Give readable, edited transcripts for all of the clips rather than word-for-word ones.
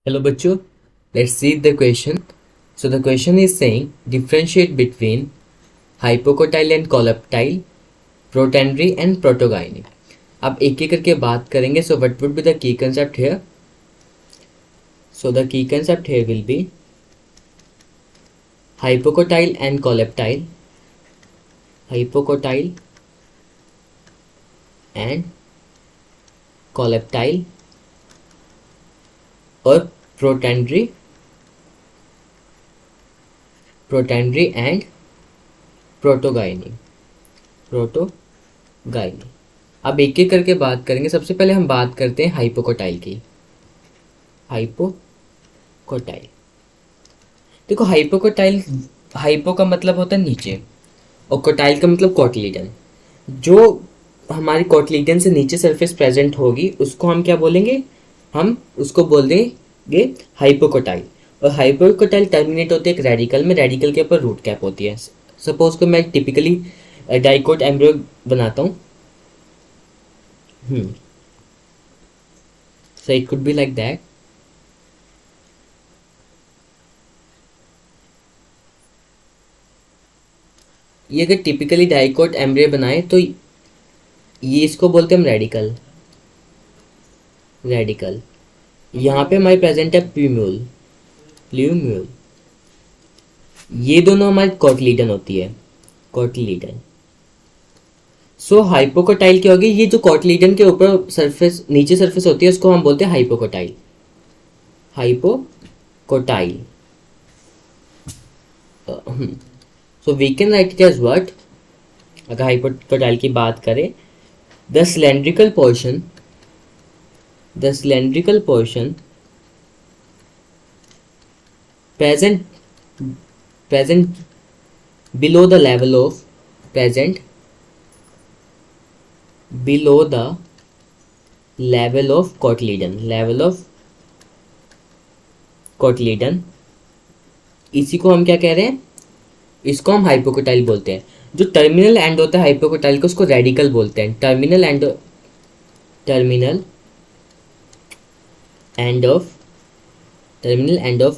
Hello bachcho, let's see the question. So the question is saying differentiate between hypocotyle and colleptile, protandry and protogyny. अब एक एक करके बात करेंगे. So what would be the key concept here? So the key concept here will be hypocotyle and colleptile, hypocotyle and colleptile और protandry, protandry and protogyny, protogyny. अब एक एक करके बात करेंगे. सबसे पहले हम बात करते हैं हाइपोकोटाइल की. हाइपोकोटाइल, देखो हाइपोकोटाइल, हाइपो का मतलब होता है नीचे और कोटाइल का मतलब कोटलीडन. जो हमारी कोटलीडन से नीचे सरफेस प्रेजेंट होगी उसको हम क्या बोलेंगे? हम उसको बोल देंगे हाइपोकोटाइल. और हाइपोकोटाइल टर्मिनेट होते हैं एक रेडिकल में. रेडिकल के ऊपर रूट कैप होती है. सपोज को मैं टिपिकली डाइकोट एम्ब्रियो बनाता हूँ. So it could be like that. ये अगर टिपिकली डाइकोट एम्ब्रियो बनाए तो ये इसको बोलते हैं हम रेडिकल. रेडिकल यहाँ पे हमारे प्रेजेंट है प्यूम्यूल, प्ल्यूम्यूल. ये दोनों हमारी कोटलीडन होती है, कोटलीडन. सो हाइपोकोटाइल क्या होगी? ये जो कोटलीडन के ऊपर सरफेस, नीचे सरफेस होती है उसको हम बोलते हैं hypocotyl. Hypocotyl. So we can write it as what? अगर हाइपोकोटाइल की बात करें, the cylindrical portion, the cylindrical portion present below the level of, present below the level of cotyledon, level of cotyledon. इसी को हम क्या कह रहे हैं? इसको हम हाइपोकोटाइल बोलते हैं. जो टर्मिनल एंड होता है हाइपोकोटाइल को उसको रेडिकल बोलते हैं. Terminal and, terminal end of, terminal end of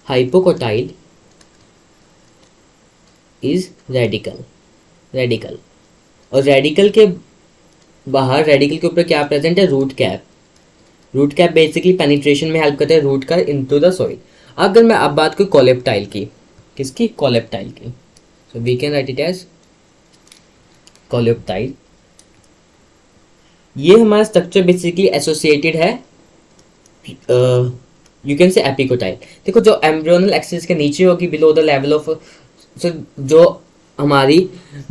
hypocotyle is radical, radical. और रेडिकल के बाहर, रेडिकल के ऊपर क्या प्रेजेंट है? Root cap. Root cap basically penetration में हेल्प करता है रूट का इनटू द सॉइल. अगर मैं अब बात करूँ कोलेप्टाइल की, किसकी? कोलेप्टाइल की. So we can write it as coleoptile. ये हमारा स्ट्रक्चर बेसिकली एसोसिएटेड है, यू कैन से एपिकोटाइल. देखो जो एम्ब्रियोनल एक्सिस के नीचे होगी बिलो द लेवल ऑफ, जो हमारी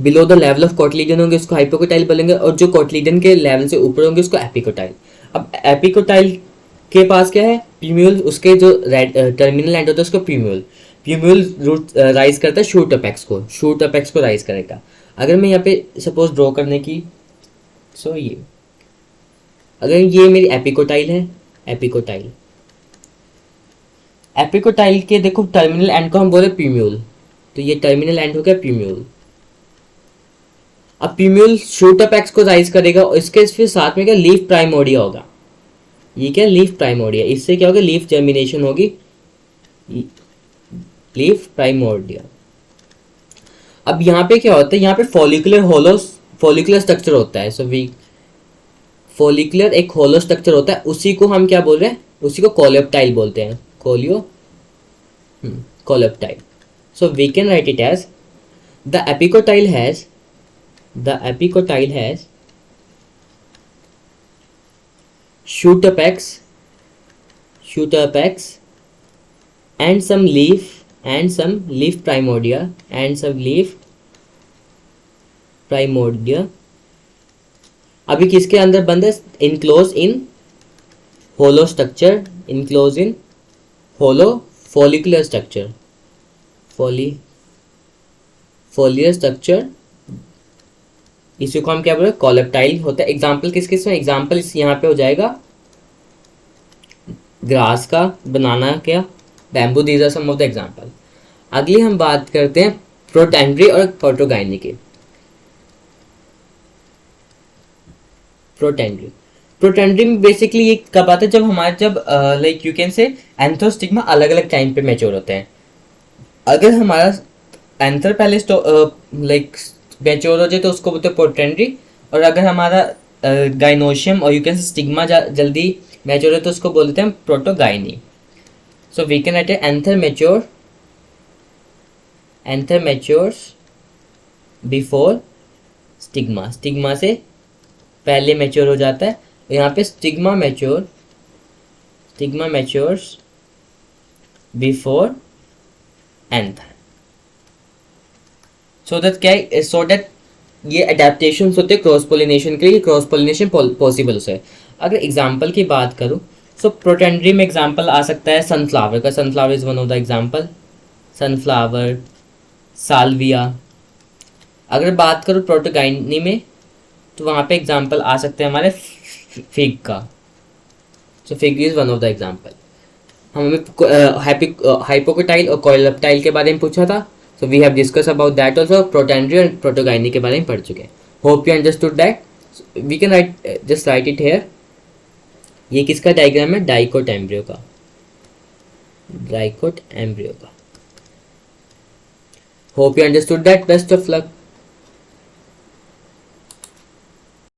below the level of cotyledon होंगे उसको हाइपोकोटाइल बोलेंगे, और जो कोटलीडन के लेवल से ऊपर होंगे उसको एपिकोटाइल. अब एपिकोटाइल के पास क्या है? प्यूम्यूल. उसके जो टर्मिनल एंड होता है उसको प्यूम्यूल. प्यूम्यूल रूट राइज करता है शूट अपेक्स को, शूट अपेक्स को राइज करेगा. अगर मैं यहाँ पे सपोज ड्रॉ करने की, सो ये अगर ये मेरी एपिकोटाइल है, एपिकोटाइल, एपिकोटाइल के देखो टर्मिनल एंड को हम बोले प्यूम्यूल. तो ये टर्मिनल एंड हो गया प्यूम्यूल. अब प्यूम्यूल शूट अपेक्स को राइज करेगा और इसके फिर साथ में क्या? लीफ प्राइमोर्डिया होगा. ये क्या? Leaf primordia. इससे क्या होगा? लीफ जर्मिनेशन होगी, लीफ प्राइमोर्डिया. अब यहाँ पे क्या होता है? यहाँ पे फॉलिकुलर होलो, फॉलिकुलर स्ट्रक्चर होता है. सो वी, फॉलिकुलर एक होलो स्ट्रक्चर होता है, उसी को हम क्या बोल रहे हैं? उसी को कोलेप्टाइल बोलते हैं. Coleoptile. So we can write it as the epicotyl has, the epicotyl has shoot apex, shoot apex and some leaf, and some leaf primordia, and some leaf primordia. अभी किसके अंदर बंद है? Enclose in hollow structure, enclose in hollow follicular structure, foliar structure. इसी को हम क्या बोले? कोलेप्टाइल होता है. एग्जाम्पल किस किस में? एग्जाम्पल इस यहाँ पे हो जाएगा ग्रास का, बनाना क्या, bamboo. These are some of the example. अगली हम बात करते हैं प्रोटेंड्री और प्रोटोगाइनी की. प्रोटेंड्री, प्रोटेंड्री में बेसिकली ये कब आता है, जब हमारे जब लाइक यू कैन से एंथोस्टिग्मा अलग अलग टाइम पे मैच्योर होते हैं। अगर हमारा एंथर पहले लाइक मैच्योर हो जाए तो उसको बोलते हैं प्रोटेंड्री, और अगर हमारा गाइनोशियम और यू कैन से स्टिग्मा जल्दी मैच्योर हो तो उसको बोलते हैं protogyny. So we can write anther matures before stigma, stigma से पहले मैच्योर हो जाता है। यहाँ पे stigma matures before anther. So that ये अडेप्टेशन होते हैं क्रॉस पोलिनेशन के लिए, क्रॉस पोलिनेशन पॉसिबल है। अगर एग्जाम्पल की बात करूँ, सो प्रोटेंड्री में एग्जाम्पल आ सकता है सनफ्लावर का, sunflower is one of the example, sunflower, Salvia. अगर बात करूँ प्रोटोगाइनी में तो वहाँ पे एग्जाम्पल आ सकते हैं हमारे फिग का। So fig is one of the example. हमें हाइपोकोटाइल और कोइलेप्टाइल के बारे में पूछा था, so we have discuss about that also. Protandry और प्रोटोगाइनी के बारे में पढ़ चुके हैं। Hope you understood that. We can write it here. ये किसका डायग्राम है? डाइकोट एम्ब्रियो का, डाइकोट एम्ब्रियो का। Hope you understood that. Best of luck.